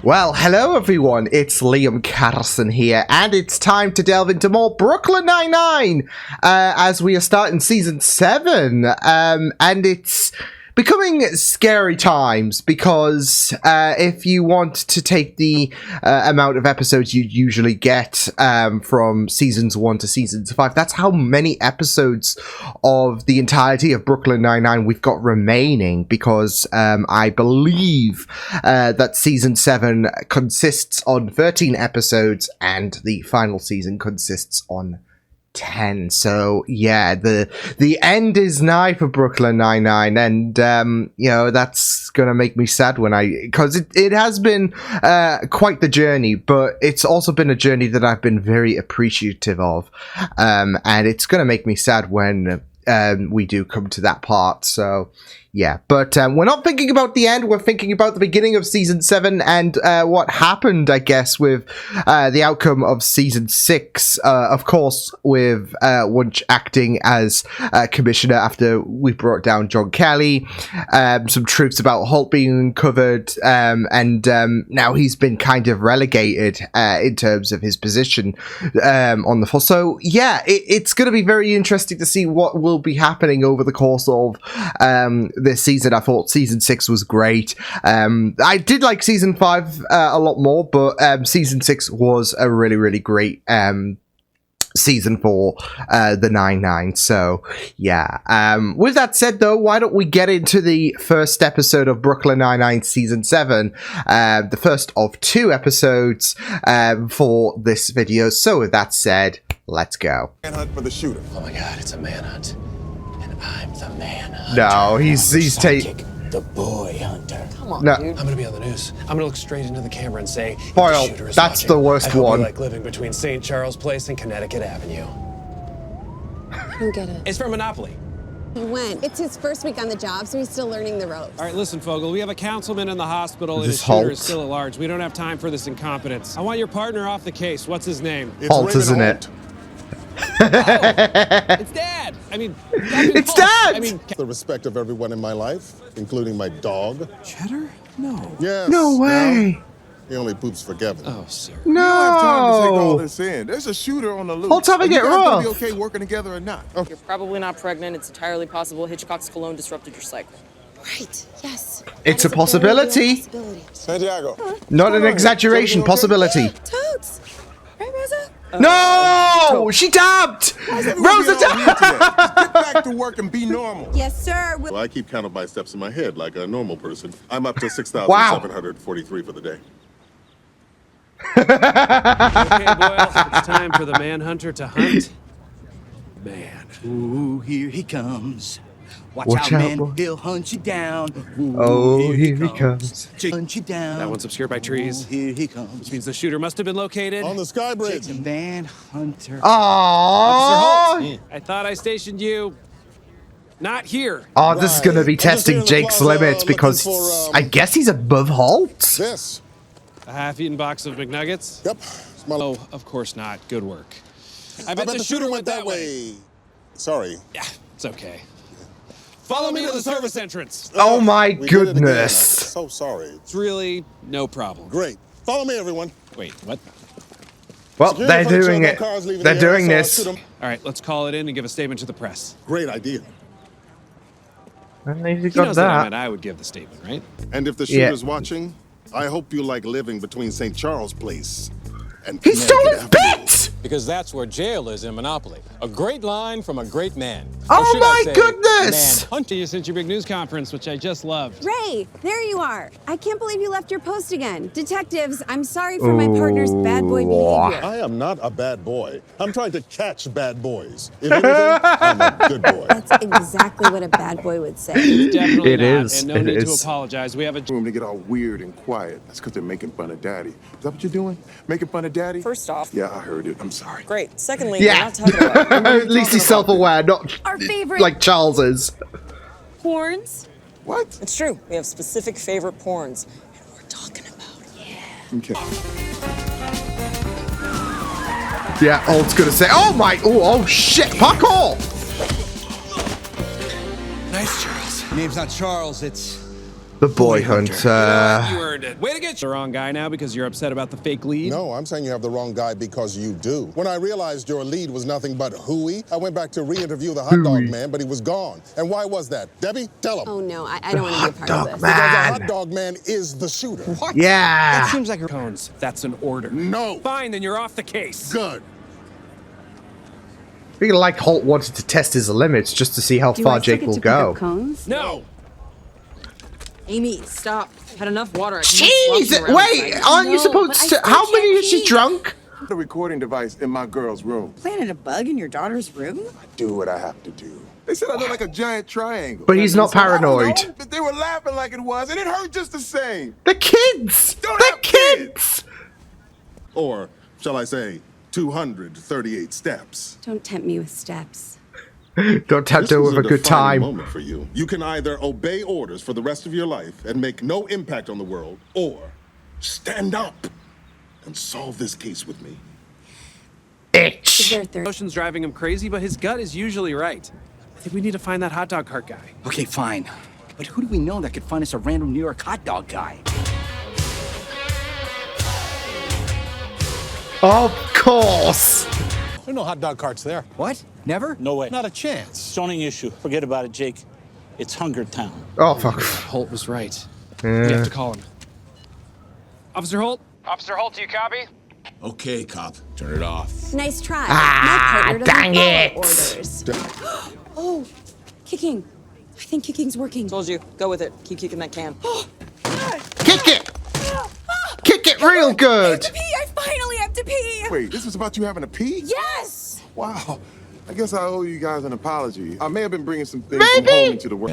Well, hello everyone, it's Liam Carson here, and it's time to delve into more Brooklyn Nine-Nine, as we are starting Season 7, and it's becoming scary times, because if you want to take the amount of episodes you usually get from Seasons 1 to Seasons 5, that's how many episodes of the entirety of Brooklyn Nine-Nine we've got remaining, because I believe that Season 7 consists on 13 episodes, and the final season consists on 10. So yeah, the end is nigh for Brooklyn Nine-Nine, and you know, that's gonna make me sad because it has been quite the journey, but it's also been a journey that I've been very appreciative of, and it's gonna make me sad when we do come to that part. So yeah, but we're not thinking about the end, we're thinking about the beginning of Season 7 and what happened, I guess, with the outcome of Season 6, of course, with Wunsch acting as Commissioner after we brought down John Kelly, some truths about Holt being uncovered, and now he's been kind of relegated in terms of his position on the force. So yeah, it's going to be very interesting to see what will be happening over the course of this season. I thought Season 6 was great. I did like Season 5 a lot more, but Season 6 was a really, really great season for the Nine-Nine. So yeah, with that said though, why don't we get into the first episode of Brooklyn Nine-Nine Season 7, the first of 2 episodes for this video. So with that said, let's go. Manhunt for the shooter. Oh my god, it's a manhunt. And I'm the manhunter. No, he's taking the boy hunter. Come on, no. dude. I'm gonna be on the news. I'm gonna look straight into the camera and say, Boyle, the shooter is that's watching. the worst I hope one. You like living between St. Charles Place and Connecticut Avenue. I don't get it. It's for Monopoly. He went. It's his first week on the job, so he's still learning the ropes. All right, listen, Fogel, we have a councilman in the hospital and a This shooter Holt? is still at large. We don't have time for this incompetence. I want your partner off the case. What's his name? It's Holt, Raymond isn't Holt. it? It's Dad! I mean, It's Holt. Dad! I mean, The respect of everyone in my life, including my dog. Cheddar? No. Yes. No way. He only poops for Kevin. Oh, sir. I don't have time to take all No. this in. There's a shooter on the loose. Holt's having Are you it guys gonna rough. be okay working together or not? You're probably not pregnant. It's entirely possible Hitchcock's cologne disrupted your cycle. Right, yes. It's That a is very real possibility. possibility. Santiago. Not an Is exaggeration, everything okay? possibility. Totes! Right, Rosa? No! She dabbed! Rosa dabbed! Get back to work and be normal. Yes, sir. Well, I keep count of my steps in my head like a normal person. I'm up to 6,743 for the day. Okay, Boyle, it's time for the manhunter to hunt. Man. Ooh, here he comes. Watch out, man. boy. He'll hunt you down. Ooh, Oh, here he comes. Hunt you down. That one's obscured by trees, Ooh, here he comes. which means the shooter must have been located. On the sky bridge. Jason Van Hunter. Aww. I thought I stationed you not here. Oh, this is gonna be Right. I'm just here testing in the Jake's plaza limits, looking because for, I guess he's above Holt. This. A half-eaten box of McNuggets? Yep. It's my Oh, of course not. Good work. I bet the shooter went that way. Sorry. Yeah, it's okay. Follow me to the service entrance. Oh my We did it again. I'm goodness. so sorry. It's really no problem. Great. Follow me, everyone. Wait, what? Well, Security they're folks doing said no it. cars leaving They're the area, doing so I this. shoot 'em. All right, let's call it in and give a statement to the press. Great idea. And they've He got knows that I that. meant I would give the statement, right? And if the Yeah. shooter's watching, I hope you like living between St. Charles Place and He stole his Connecticut Avenue. bit! Because that's where jail is in Monopoly. A great line from a great man. Oh Or should I my say, goodness! Hunter, you sent your big news conference, which I just loved. Ray, there you are. I can't believe you left your post again. Detectives, I'm sorry for my partner's bad boy behavior. I am not a bad boy. I'm trying to catch bad boys. If anything, I'm a good boy. That's exactly what a bad boy would say. Definitely It not, is, and no it need is. to apologize. We have a Room to get all weird and quiet. That's because they're making fun of Daddy. Is that what you're doing? Making fun of Daddy? First off, Yeah, I heard it. I'm sorry. great. Secondly, Yeah. we're not talking about At least he's self-aware, not Our favorite like Charles is. horns. What? It's true. We have specific favorite porns, and we're talking about Okay. Yeah, Holt's gonna say, oh my, oh shit, parkour! Nice, Charles. Name's not Charles, it's The boy hunter. You earned it. Way to get the wrong guy now because you're upset about the fake lead. No, I'm saying you have the wrong guy because you do. When I realized your lead was nothing but hooey, I went back to re-interview the hot dog man, but he was gone. And why was that? Debbie, tell him. Oh no, I don't want to be a part of this. Because the hot dog man is the shooter. What? Yeah. That seems like a cones. That's an order. No. Fine, then you're off the case. Good. I feel like Holt wanted to test his limits just to see how Do far I still Jake get will to pick up go. cones? No. Amy, stop. Had enough water. I can't walk Jeez! you around Wait! inside. Aren't you No, supposed but I to? still How many can't is she pee. drunk? The recording device in my girl's room. Planted a bug in your daughter's room? Do what I have to do. They said I look like a giant triangle. But he's not I don't know, paranoid. but they were laughing like it was, and it hurt just the same. The kids! Don't The have kids! kids! Or, shall I say, 238 steps. Don't tempt me with steps. Don't tempt her This is with a good defining time. moment for you. You can either obey orders for the rest of your life and make no impact on the world, or stand up and solve this case with me. Is Itch. there a third? Emotion's driving him crazy, but his gut is usually right. I think we need to find that hot dog cart guy. Okay, fine. But who do we know that could find us a random New York hot dog guy? Of course! There are no hot dog carts there. What? Never? No way. Not a chance. Zoning issue. Forget about it, Jake. It's Hunger Town. Oh, fuck. Holt was right. We have to call him. Officer Holt? Officer Holt, do you copy? Okay, cop. Turn it off. Nice try. Ah, My partner doesn't dang follow it. orders. Oh, kicking. I think kicking's working. Told you. Go with it. Keep kicking that can. Kick it! Kick it real good! I finally have to pee! Wait, this was about you having to pee? Yes! Wow. I guess I owe you guys an apology. I may have been bringing some things from Maybe. home into the work.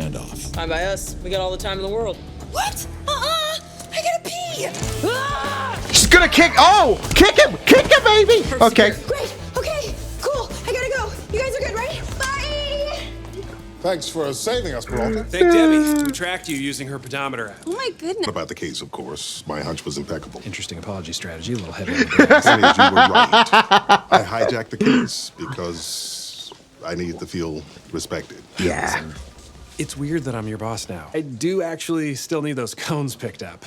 Fine by us. We got all the time in the world. What? I gotta pee! Ah! She's gonna kick. Oh! Kick him! Kick him, baby! Okay. Great! Okay, cool. I gotta go. You guys are good, right? Bye! Thanks for saving us, Peralta. Thank Debbie. We tracked you using her pedometer app. Oh my goodness. About the case, of course. My hunch was impeccable. Interesting apology strategy. A little heavy on the brakes. I said you were right. I hijacked the case because I needed to feel respected. Yeah. It's weird that I'm your boss now. I do actually still need those cones picked up.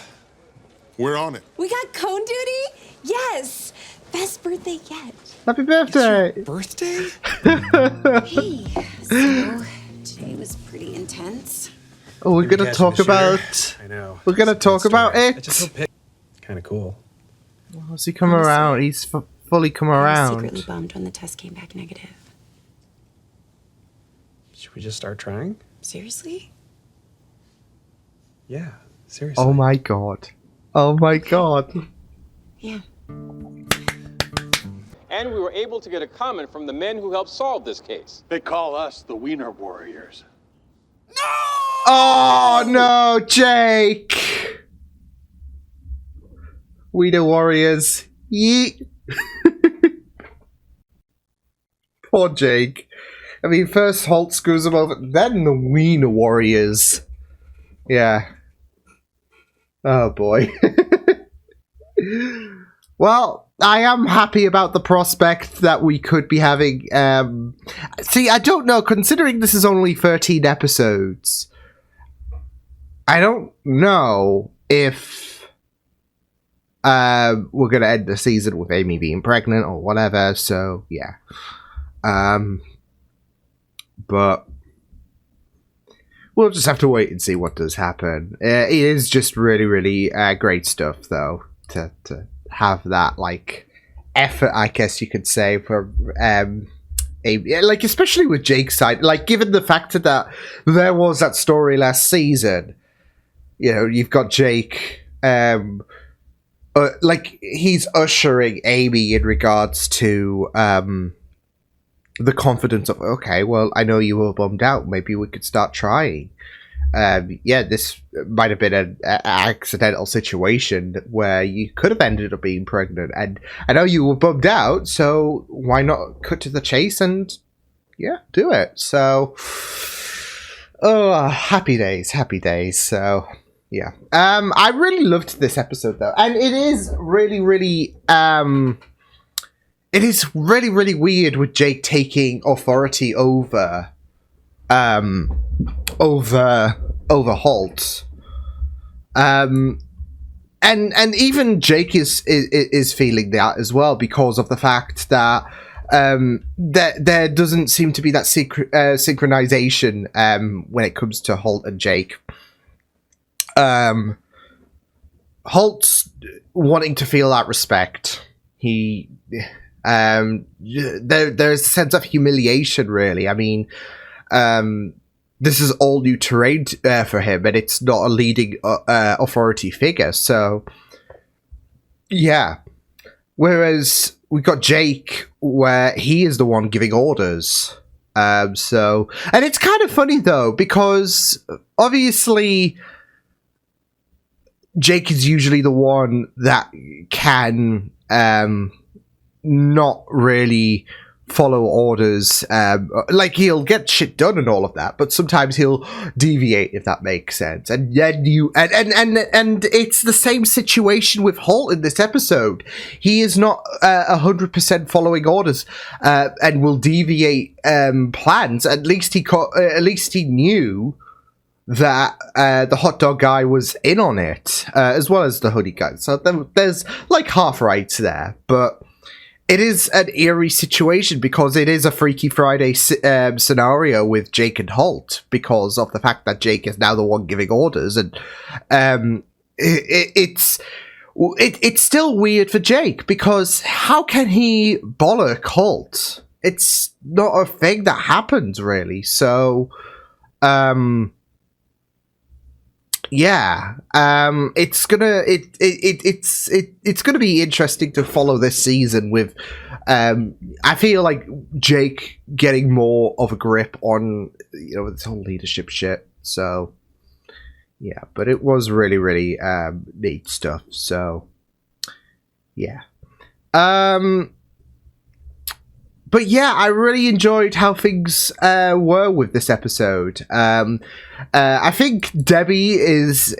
We're on it. We got cone duty? Yes! Best birthday yet. Happy birthday! Birthday? Hey, so today was pretty intense. Oh, we're gonna talk about. I know. We're gonna talk about I it. just hope kind of cool. How's he come around? He's fully come I was secretly around. bummed when the test came back negative. Should we just start trying? Seriously? Yeah, seriously. Oh my god. Oh my god. Yeah. And we were able to get a comment from the men who helped solve this case. They call us the Wiener Warriors. Oh no, Jake! We the Warriors. Yeet. Poor Jake. I mean, first Holt screws him over, then the Wiener Warriors. Yeah. Oh boy. Well, I am happy about the prospect that we could be having. See, I don't know, considering this is only 13 episodes, I don't know if we're going to end the season with Amy being pregnant or whatever, so yeah. But we'll just have to wait and see what does happen. It is just really, really great stuff, though, to have that, like, effort, I guess you could say, for like, especially with Jake's side, like, given the fact that there was that story last season, you know, you've got Jake, like, he's ushering Amy in regards to the confidence of, okay, well, I know you were bummed out, maybe we could start trying. Yeah, this might have been an accidental situation where you could have ended up being pregnant, and I know you were bummed out, so why not cut to the chase and, yeah, do it. So, oh, happy days, so, yeah. I really loved this episode, though, and it is really, really, it is really, really weird with Jake taking authority over Holt. And even Jake is feeling that as well because of the fact that that there doesn't seem to be that synchronization when it comes to Holt and Jake. Holt's wanting to feel that respect. He there's a sense of humiliation, really. I mean, this is all new terrain for him, and it's not a leading authority figure. So, yeah. Whereas we got Jake, where he is the one giving orders. And it's kind of funny though, because obviously Jake is usually the one that can not really follow orders. Like, he'll get shit done and all of that, but sometimes he'll deviate, if that makes sense. And then and it's the same situation with Holt in this episode. He is not 100% following orders and will deviate plans. At least he knew that the hot dog guy was in on it, as well as the hoodie guy. So there's like half rights there, but it is an eerie situation because it is a Freaky Friday scenario with Jake and Holt because of the fact that Jake is now the one giving orders, and it's still weird for Jake because how can he bollock Holt? It's not a thing that happens really. So, yeah, it's gonna be interesting to follow this season with I feel like Jake getting more of a grip on this whole leadership shit. So yeah, but it was really neat stuff. So yeah. But yeah, I really enjoyed how things were with this episode. I think Debbie is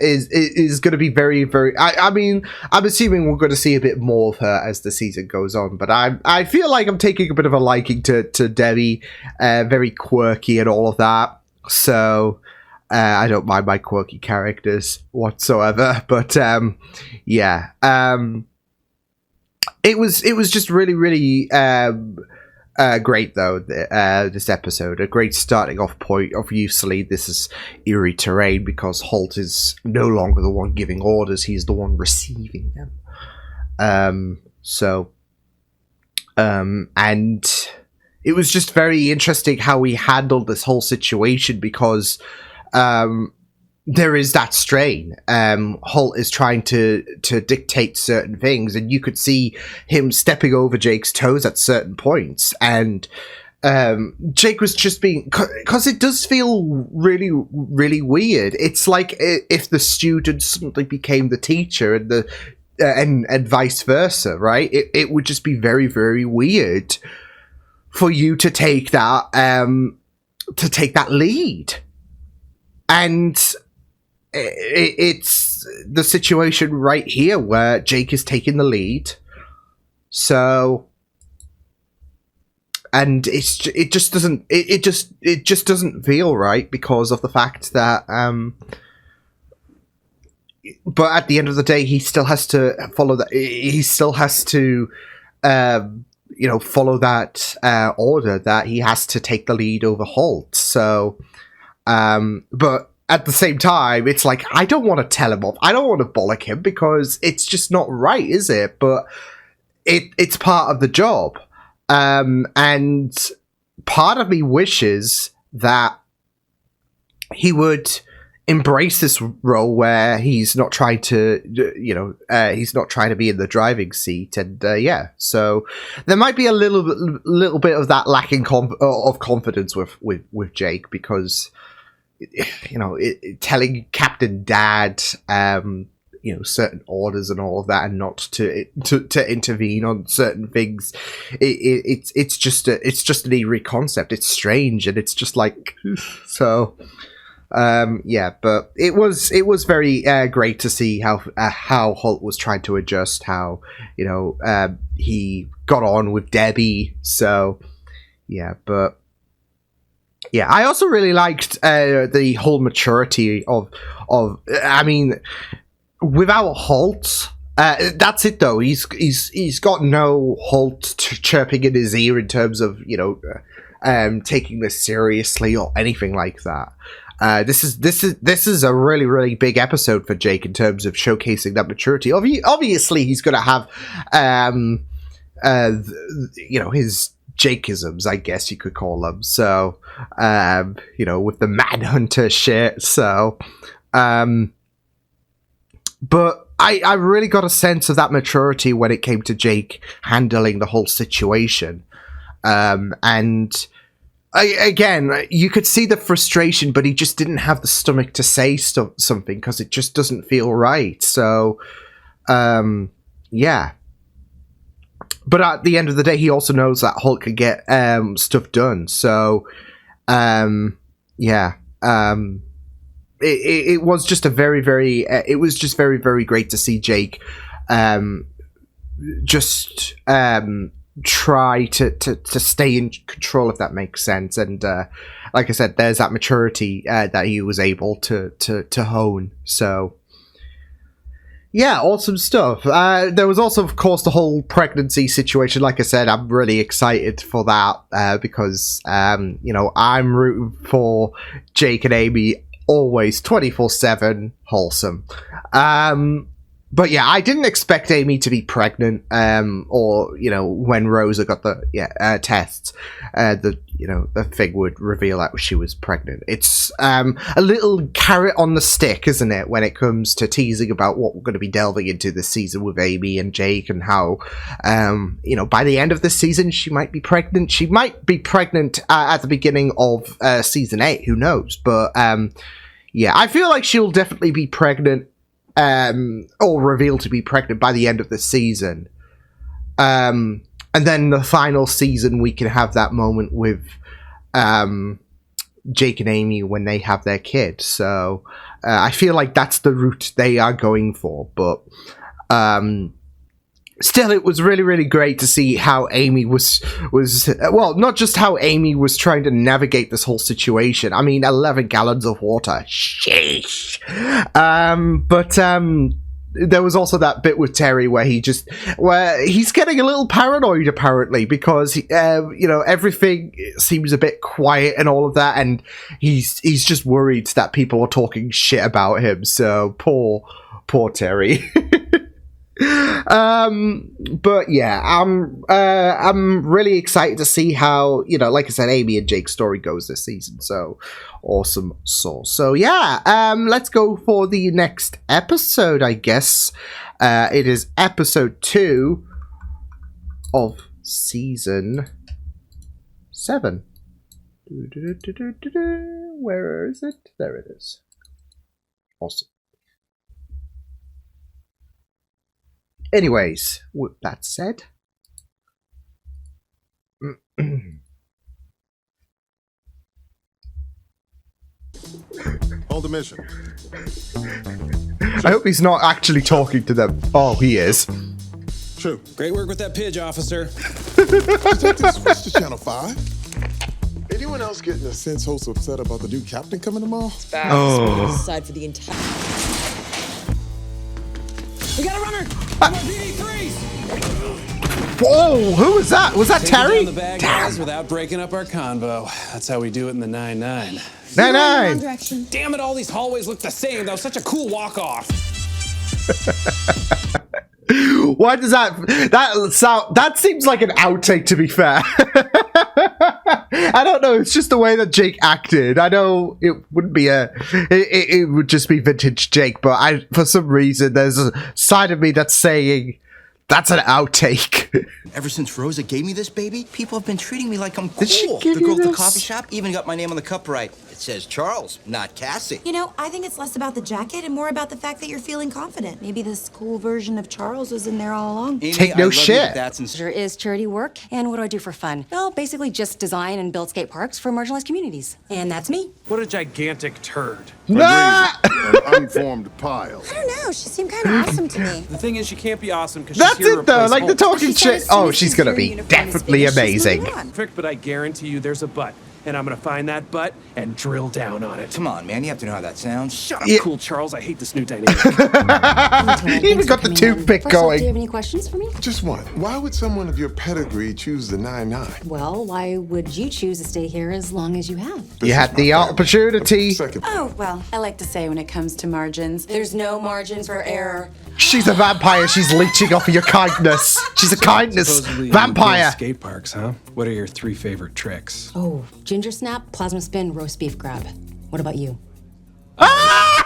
going to be very. I mean, I'm assuming we're going to see a bit more of her as the season goes on. But I feel like I'm taking a bit of a liking to Debbie, very quirky and all of that. So I don't mind my quirky characters whatsoever. But yeah, it was just really. Great though, this episode. A great starting off point. Obviously, this is eerie terrain because Holt is no longer the one giving orders, he's the one receiving them. And it was just very interesting how we handled this whole situation because there is that strain. Holt is trying to dictate certain things, and you could see him stepping over Jake's toes at certain points. And Jake was just being, because it does feel really weird. It's like if the student suddenly became the teacher, and and vice versa, right? It would just be very weird for you to take that lead, and it's the situation right here where Jake is taking the lead. So, and it just doesn't feel right because of the fact that but at the end of the day, he still has to follow that. He still has to follow that order that he has to take the lead over Holt. So but at the same time, it's like, I don't want to tell him off. I don't want to bollock him because it's just not right, is it? But it's part of the job. And part of me wishes that he would embrace this role where he's not trying to, he's not trying to be in the driving seat. And yeah, so there might be a little bit of that lacking of confidence with Jake because, telling Captain Dad, certain orders and all of that, and not to intervene on certain things. It's just an eerie concept. It's strange, and it's just like so. Yeah, but it was very great to see how Holt was trying to adjust. How he got on with Debbie. So yeah, but. Yeah, I also really liked the whole maturity of. I mean, without halt. That's it though. He's got no halt chirping in his ear in terms of taking this seriously or anything like that. This is a really, really big episode for Jake in terms of showcasing that maturity. Obviously, he's going to have his Jakeisms, I guess you could call them. So with the Manhunter shit. So but I really got a sense of that maturity when it came to Jake handling the whole situation. And again, you could see the frustration, but he just didn't have the stomach to say something because it just doesn't feel right. So, yeah. But at the end of the day, he also knows that Hulk can get stuff done. So, yeah. It was just a very, very... it was just very, very great to see Jake try to stay in control, if that makes sense. And like I said, there's that maturity that he was able to hone. So yeah, awesome stuff. There was also, of course, the whole pregnancy situation. Like I said, I'm really excited for that because I'm rooting for Jake and Amy always 24/7 wholesome. But yeah, I didn't expect Amy to be pregnant, or when Rosa got the tests, the thing would reveal that she was pregnant. It's a little carrot on the stick, isn't it, when it comes to teasing about what we're going to be delving into this season with Amy and Jake, and how by the end of the season she might be pregnant. She might be pregnant at the beginning of season 8. Who knows? But yeah, I feel like she'll definitely be pregnant. Or revealed to be pregnant by the end of the season. And then the final season, we can have that moment with Jake and Amy when they have their kid. So I feel like that's the route they are going for. But still, it was really, really great to see how Amy was well, not just how Amy was trying to navigate this whole situation. I mean, 11 gallons of water. Sheesh. But there was also that bit with Terry where he's getting a little paranoid, apparently, because everything seems a bit quiet and all of that, and he's just worried that people are talking shit about him. So poor Terry. But yeah, I'm really excited to see how, like I said, Amy and Jake's story goes this season. So awesome sauce. So yeah, let's go for the next episode, I guess. It is episode 2 of season 7. Where is it? There it is. Awesome. Anyways, with that said, Hold the mission. I hope he's not actually talking to them. Oh, he is. True. Great work with that pidge, officer. Detective, switch to Channel 5. Anyone else getting a sense host upset about the new captain coming tomorrow? Bad. Oh. Aside for the entire. We got a runner. BD3s. Whoa! Who was that? Was that Terry? Down the bad guys without breaking up our convo. That's how we do it in the 9-9. 9-9. Damn it! All these hallways look the same. That was such a cool walk-off. Why does that seems like an outtake, to be fair. I don't know, it's just the way that Jake acted. I know it wouldn't be it would just be vintage Jake, but for some reason there's a side of me that's saying that's an outtake. Ever since Rosa gave me this baby, people have been treating me like I'm cool. Did she give The you girl at the this? coffee shop even got my name on the cup right. It says Charles, not Cassie. I think it's less about the jacket and more about the fact that you're feeling confident. Maybe this cool version of Charles was in there all along. Amy, Take I no love you, shit. but that's Sure is charity work. And what do I do for fun? Well, basically just design and build skate parks for marginalized communities. And that's me. What a gigantic turd. Nah! An unformed pile. I don't know. She seemed kind of awesome to me. The thing is, she can't be awesome because she's That's here to it though, replace like the Hulk. talking She said shit. as soon Oh, as she's gonna her be uniform is definitely finished, she's amazing. moving on. Perfect, but I guarantee you there's a but. and I'm gonna find that butt and drill down on it. Come on, man. You have to know how that sounds. Shut up, Yeah. Cool Charles. I hate this new dynamic. He even got the toothpick First off, do you going. have any questions for me? Just one. Why would someone of your pedigree choose the 9-9? Well, why would you choose to stay here as long as you have? You had the opportunity. Second. Oh, well, I like to say when it comes to margins, there's no margin for error. She's a vampire. She's leeching off of your kindness. She's a kindness Supposedly you vampire. build skate parks, huh? What are your 3 favorite tricks? Oh, ginger snap, plasma spin, roast beef grab. What about you? I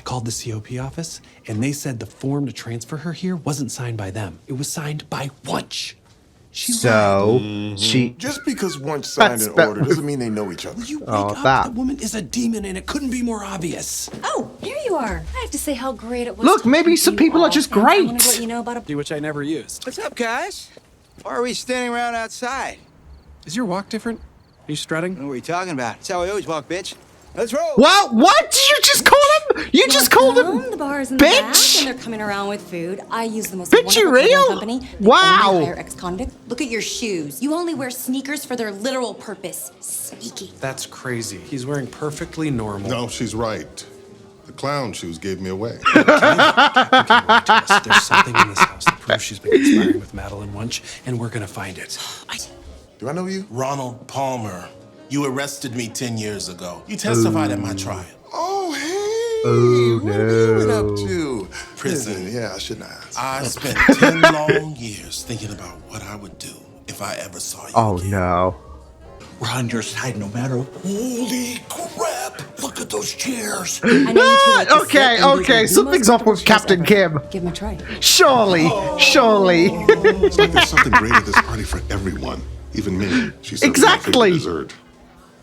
called the COP office, and they said the form to transfer her here wasn't signed by them. It was signed by Wunsch. So she. Just because one signed an order doesn't mean they know each other. You wake Oh, up, that. the woman is a demon, and it couldn't be more obvious. Oh, here you are. I have to say how great it was. Look, maybe talking some to you people are all. just And I wanted great. to let you know about a Which I never used. What's up, guys? Why are we standing around outside? Is your walk different? Are you strutting? What are we talking about? That's how we always walk, bitch. Let's roll. What? What did you just call him? You just called him the bars in the back, bitch? and they're coming around with food. I use the most Bitch, wonderful you catering real? company. They Wow. only hire ex-convicts. Look at your shoes. You only wear sneakers for their literal purpose. Sneaky. That's crazy. He's wearing perfectly normal. No, she's right. The clown shoes gave me away. There's something in this house that proves she's been conspiring with Madeline Wunsch, and we're gonna find it. Do I know you? Ronald Palmer. You arrested me 10 years ago. You testified at my trial. Oh, hey. Oh, What have you been no. up to? Prison. Yeah, I shouldn't have asked. I spent 10 long years thinking about what I would do if I ever saw you Oh again. no. We're on your side no matter. Holy crap! Look at those chairs. I know you two like to sit Okay, and do okay, the something's most off with comfortable Captain shows ever. Kim. Give him a try. Surely, surely. It's like there's something great at this party for everyone, even me. She said Exactly. dessert.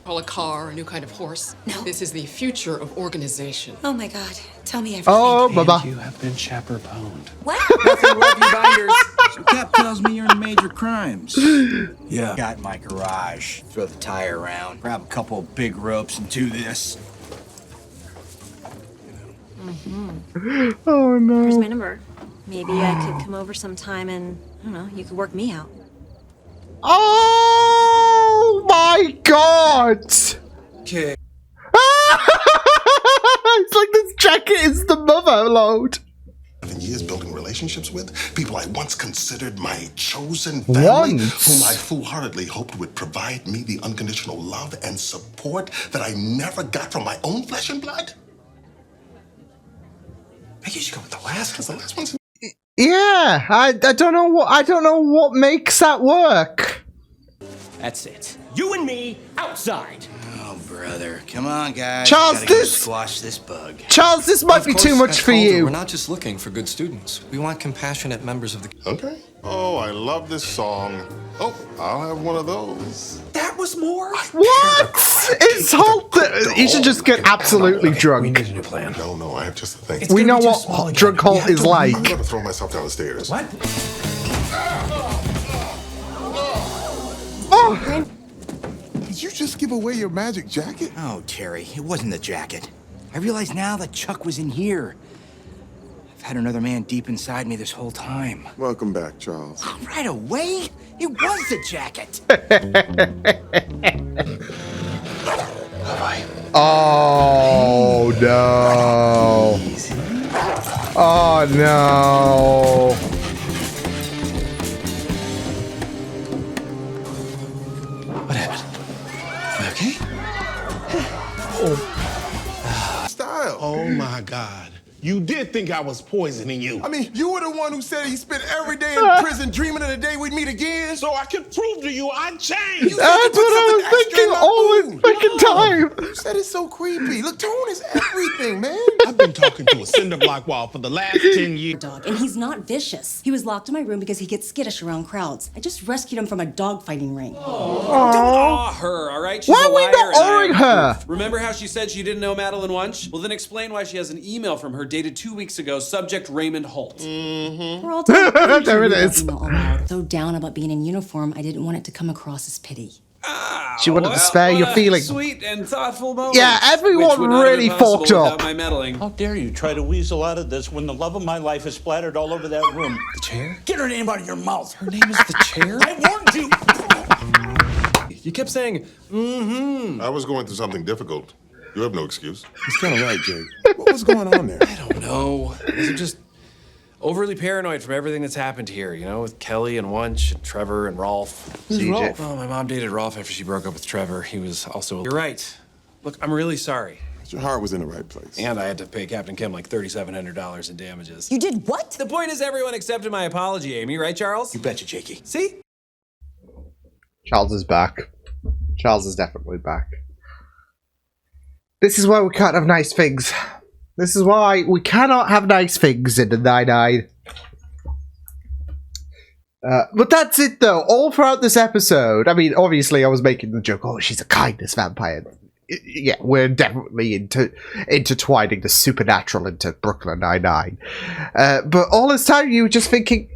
Call a car a new kind of horse. No. This is the future of organization. Oh my god, tell me everything. Oh, Baba. You have been chaperoned. What? Nothing love you binders. So Cap tells me you're in major crimes. Yeah. Got in my garage. Throw the tire around. Grab a couple of big ropes and do this. Oh Here's no. my number. Maybe I could come over sometime and, I don't know, you could work me out. Oh my god. Okay. It's like this jacket is the mother load. 7 years building relationships with people I once considered my chosen family, Once? whom I foolhardily hoped would provide me the unconditional love and support that I never got from my own flesh and blood. Maybe you should go with the last Because the last one's Yeah, I don't know what makes that work. That's it. You and me outside. Oh, brother. Come on, guys. Charles, Gotta go this- squash this bug. Charles, this might be too much for you. We're not just looking for good students. We want compassionate members of the. okay. Oh, I love this song. Oh, I'll have one of those. That was more. What? It's whole. He should just get absolutely We drunk. need a new plan. No, I have just a thing. It's We gonna know be too what small again. drunk We Holt have is to like. I'm gonna throw myself down the stairs. What? Oh, Did you just give away your magic jacket? Oh, Terry, it wasn't the jacket. I realize now that Chuck was in here. I've had another man deep inside me this whole time. Welcome back, Charles. Right away? It was the jacket. oh no. Oh no. What happened? Okay. Style. Oh my God. You did think I was poisoning you. I mean, you were the one who said he spent every day in prison dreaming of the day we'd meet again. So I can prove to you I changed. You That's what I was thinking all this freaking time. You said it's so creepy. Look, tone is everything, man. I've been talking to a cinder block wall for the last 10 years. Dog, and he's not vicious. He was locked in my room because he gets skittish around crowds. I just rescued him from a dogfighting ring. Don't awe her, all right? She's Why a are we liar not and I awing have her? proof. Remember how she said she didn't know Madeline Wunsch? Well, then explain why she has an email from her dated 2 weeks ago, subject Raymond Holt. We're all talking. There it is. So down about being in uniform, I didn't want it to come across as pity. She wanted to spare what your a feelings. Sweet and thoughtful moment. Yeah, everyone which would not have really been possible fucked up. without my meddling. How dare you try to weasel out of this when the love of my life is splattered all over that room? The chair? Get her name out of your mouth. Her name is the chair? I warned you. You kept saying, mm-hmm. I was going through something difficult. You have no excuse. He's kind of right, Jake. What was going on there? I don't know. I'm just overly paranoid from everything that's happened here, you know, with Kelly and Wunsch and Trevor and Rolf. Who's Rolf? Oh, my mom dated Rolf after she broke up with Trevor. He was also... You're right. Look, I'm really sorry. Your heart was in the right place. And I had to pay Captain Kim like $3,700 in damages. You did what? The point is everyone accepted my apology, Amy, right, Charles? You betcha, Jakey. See? Charles is back. Charles is definitely back. This is why we can't have nice things. This is why we cannot have nice things in the 9-9. But that's it, though. All throughout this episode, I mean, obviously I was making the joke, oh, she's a kindness vampire. Yeah, we're definitely intertwining the supernatural into Brooklyn Nine-Nine. But all this time you were just thinking,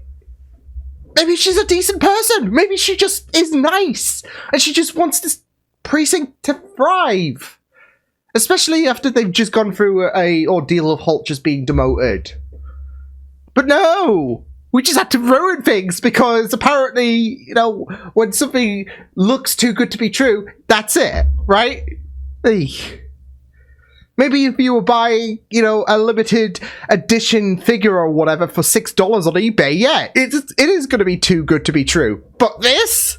maybe she's a decent person. Maybe she just is nice. And she just wants this precinct to thrive. Especially after they've just gone through a ordeal of Holt just being demoted. But no! We just had to ruin things because apparently, you know, when something looks too good to be true, that's it, right? Maybe if you were buying, you know, a limited edition figure or whatever for $6 on eBay, yeah, it is going to be too good to be true. But this?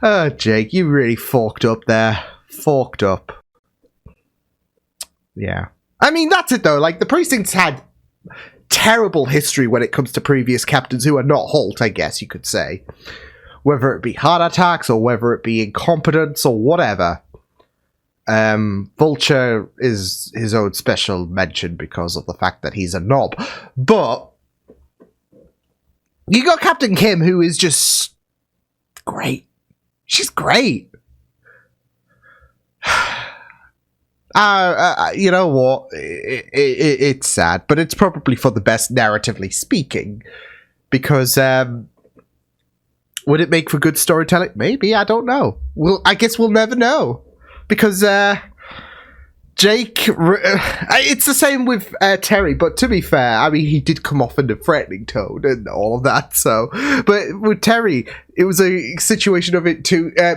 Oh, Jake, you really forked up there. Forked up. Yeah. I mean, that's it, though. Like, the precinct's had terrible history when it comes to previous captains who are not Holt, I guess you could say. Whether it be heart attacks or whether it be incompetence or whatever. Vulture is his own special mention because of the fact that he's a knob. But you got Captain Kim, who is just great. She's great. You know what? It's sad, but it's probably for the best narratively speaking. Because, would it make for good storytelling? Maybe, I don't know. I guess we'll never know. Because, Jake, it's the same with Terry, but to be fair, I mean, he did come off in a threatening tone and all of that, so, but with Terry, it was a situation of it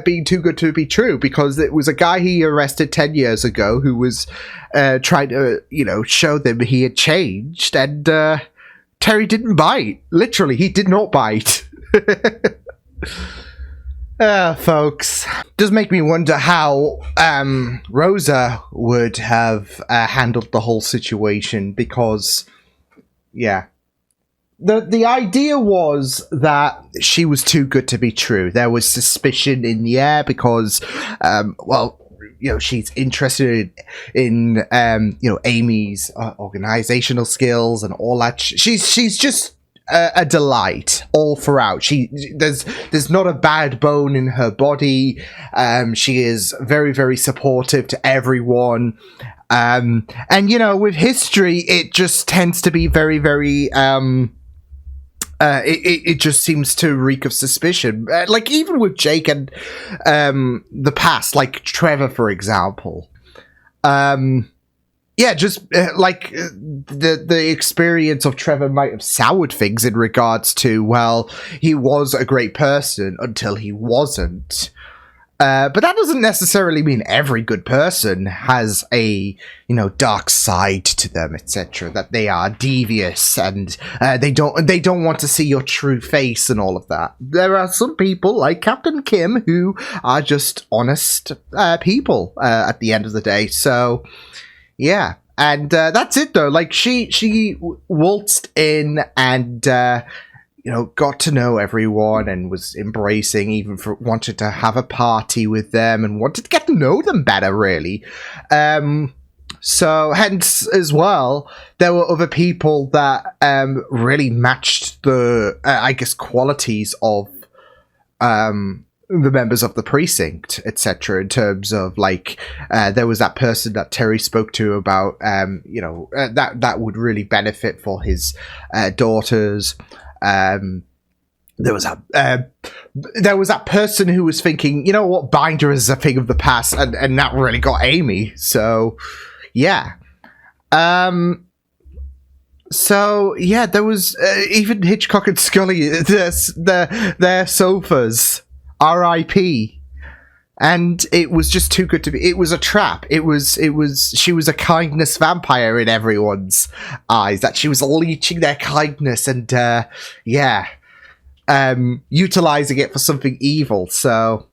being too good to be true, because it was a guy he arrested 10 years ago who was trying to, you know, show them he had changed, and Terry didn't bite. Literally, he did not bite. Folks, does make me wonder how Rosa would have handled the whole situation, because, yeah, the idea was that she was too good to be true. There was suspicion in the air because, well, you know, she's interested in you know, Amy's organizational skills and all that. She's just a delight all throughout. There's not a bad bone in her body. She is very, very supportive to everyone. And you know, with history, it just tends to be very, very it just seems to reek of suspicion. Like even with Jake and the past, like Trevor, for example. Yeah, just like the experience of Trevor might have soured things in regards to, well, he was a great person until he wasn't. But that doesn't necessarily mean every good person has a, you know, dark side to them, etc. That they are devious and they don't want to see your true face and all of that. There are some people like Captain Kim who are just honest people at the end of the day. So. Yeah, and that's it though. Like she waltzed in and you know, got to know everyone and was embracing, even wanted to have a party with them and wanted to get to know them better, really. So hence as well, there were other people that really matched the I guess qualities of the members of the precinct, etc. In terms of like, there was that person that Terry spoke to about, you know, that would really benefit for his daughters. There was that person who was thinking, you know what, Binder is a thing of the past, and that really got Amy. So, yeah. So yeah, there was even Hitchcock and Scully. Their sofas R.I.P. And it was just too good to be. It was a trap. She was a kindness vampire in everyone's eyes. That she was leeching their kindness and, utilizing it for something evil. So,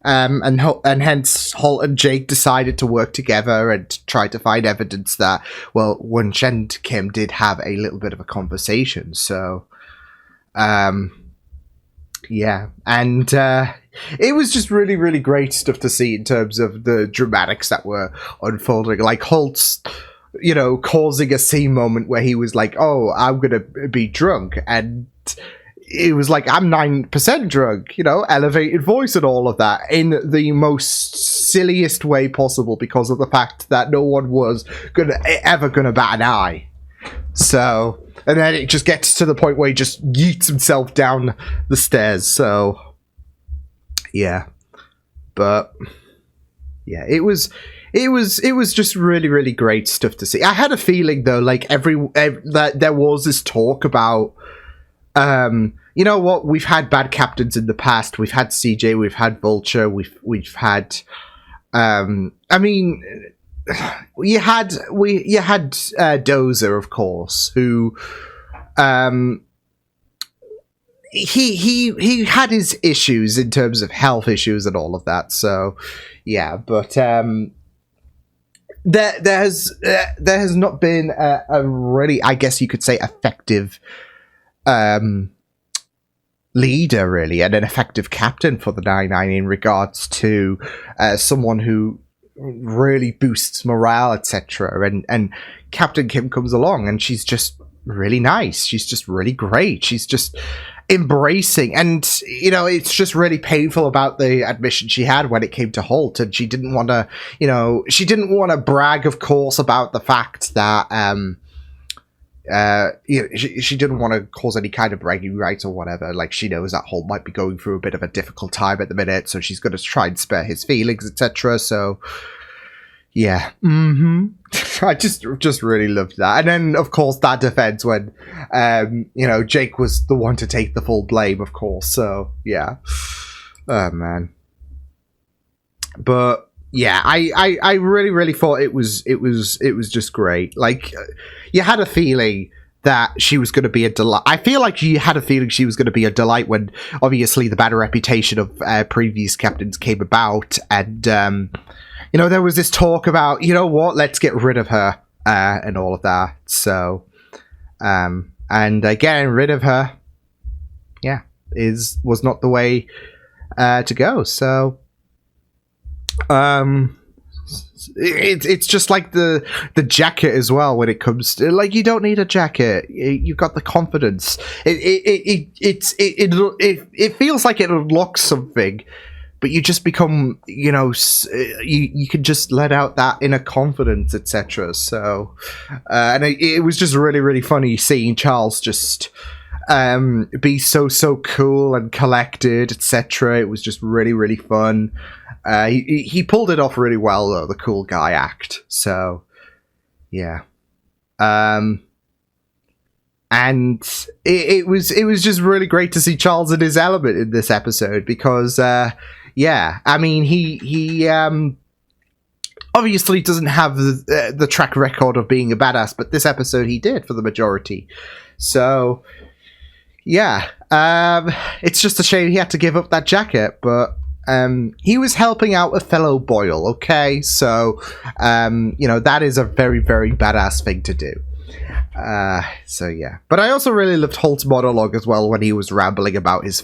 and hence Holt and Jake decided to work together and try to find evidence that, well, Wunsch and Kim did have a little bit of a conversation. So, yeah, and it was just really, really great stuff to see in terms of the dramatics that were unfolding. Like Holt's, causing a scene moment where he was like, "Oh, I'm gonna be drunk," and it was like, "I'm 9% drunk," elevated voice and all of that in the most silliest way possible because of the fact that no one was ever gonna bat an eye. So. And then it just gets to the point where he just yeets himself down the stairs. So, yeah. But, yeah, it was just really, really great stuff to see. I had a feeling, though, like, that there was this talk about, you know what, we've had bad captains in the past. We've had CJ, we've had Vulture, we've had, you had Dozer, of course, who he had his issues in terms of health issues and all of that. So yeah, but there has not been a really, I guess you could say, effective leader, really, and an effective captain for the 99 in regards to someone who really boosts morale, etc. And Captain Kim comes along and she's just really nice. She's just really great. She's just embracing, and it's just really painful about the admission she had when it came to Holt, and she didn't want to brag, of course, about the fact that she didn't want to cause any kind of bragging rights or whatever. Like, she knows that Holt might be going through a bit of a difficult time at the minute, so she's going to try and spare his feelings, etc. So, yeah. I just really loved that. And then, of course, that defense when, Jake was the one to take the full blame, of course. So, yeah. Oh, man. But, yeah, I really, really thought it was just great. Like, you had a feeling that she was going to be a delight. I feel like you had a feeling she was going to be a delight when, obviously, the bad reputation of previous captains came about, and there was this talk about, let's get rid of her and all of that. So, and getting rid of her, yeah, was not the way to go. So. It's just like the jacket as well. When it comes to, like, you don't need a jacket. You've got the confidence. It feels like it unlocks something, but you just become, you can just let out that inner confidence, etc. So, and it was just really, really funny seeing Charles just be so cool and collected, etc. It was just really, really fun. He pulled it off really well, though, the cool guy act. So, yeah. And it was just really great to see Charles in his element in this episode because, yeah, I mean, he obviously doesn't have the track record of being a badass, but this episode he did for the majority. So, yeah, it's just a shame he had to give up that jacket, but he was helping out a fellow Boyle, okay? So, that is a very, very badass thing to do. So yeah, but I also really loved Holt's monologue as well when he was rambling about his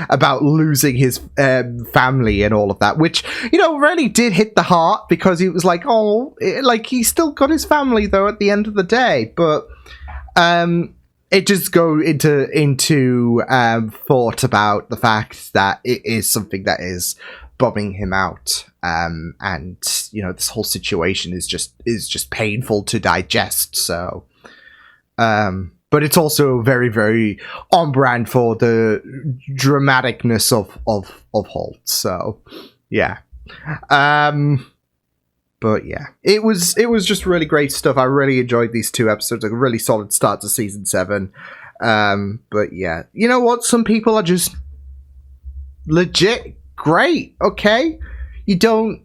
about losing his family and all of that, which really did hit the heart because he was like, he's still got his family though at the end of the day, but it just go into thought about the fact that it is something that is bombing him out, and this whole situation is just painful to digest. So, but it's also very, very on brand for the dramaticness of Holt. So, yeah. But yeah, it was just really great stuff. I really enjoyed these two episodes. A really solid start to season 7. But yeah, you know what? Some people are just legit great, okay? You don't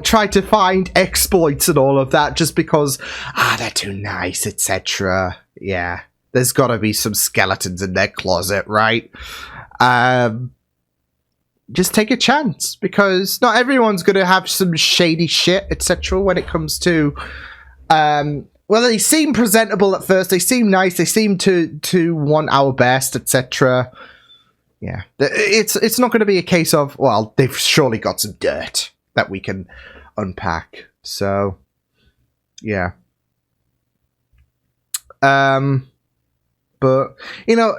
try to find exploits and all of that just because, they're too nice, etc. Yeah, there's gotta be some skeletons in their closet, right? Just take a chance, because not everyone's gonna have some shady shit, etc. when it comes to, well, they seem presentable at first, they seem nice, they seem to want our best, etc. Yeah, it's not going to be a case of, well, they've surely got some dirt that we can unpack. So, yeah. But, you know,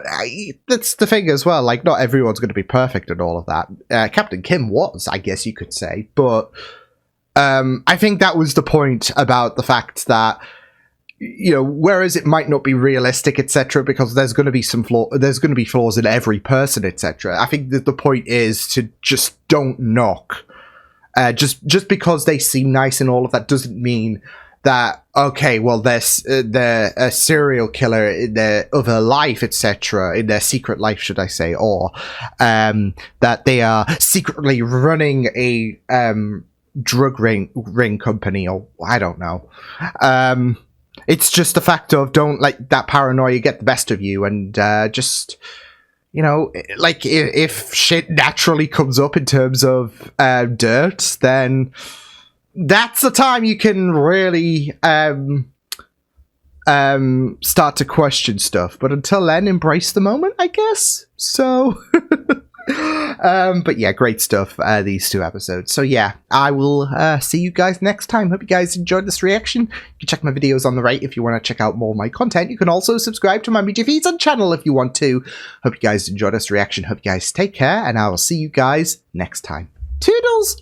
that's the thing as well. Like, not everyone's going to be perfect and all of that. Captain Kim was, I guess you could say. But I think that was the point about the fact that, you know, whereas it might not be realistic, etc., because there's going to be flaws in every person, etc. I think that the point is to just don't knock. Just because they seem nice and all of that doesn't mean that, okay, well, they're a serial killer in their other life, etc., in their secret life, should I say, or that they are secretly running a drug ring company, or I don't know. It's just the fact of don't let that paranoia get the best of you, and just, you know, like if shit naturally comes up in terms of dirt, then that's the time you can really start to question stuff. But until then, embrace the moment, I guess. So, but yeah, great stuff, these 2 episodes. So yeah, I will see you guys next time. Hope you guys enjoyed this reaction. You can check my videos on the right if you want to check out more of my content. You can also subscribe to my Media Feeds on channel if you want to. Hope you guys enjoyed this reaction. Hope you guys take care, and I will see you guys next time. Toodles!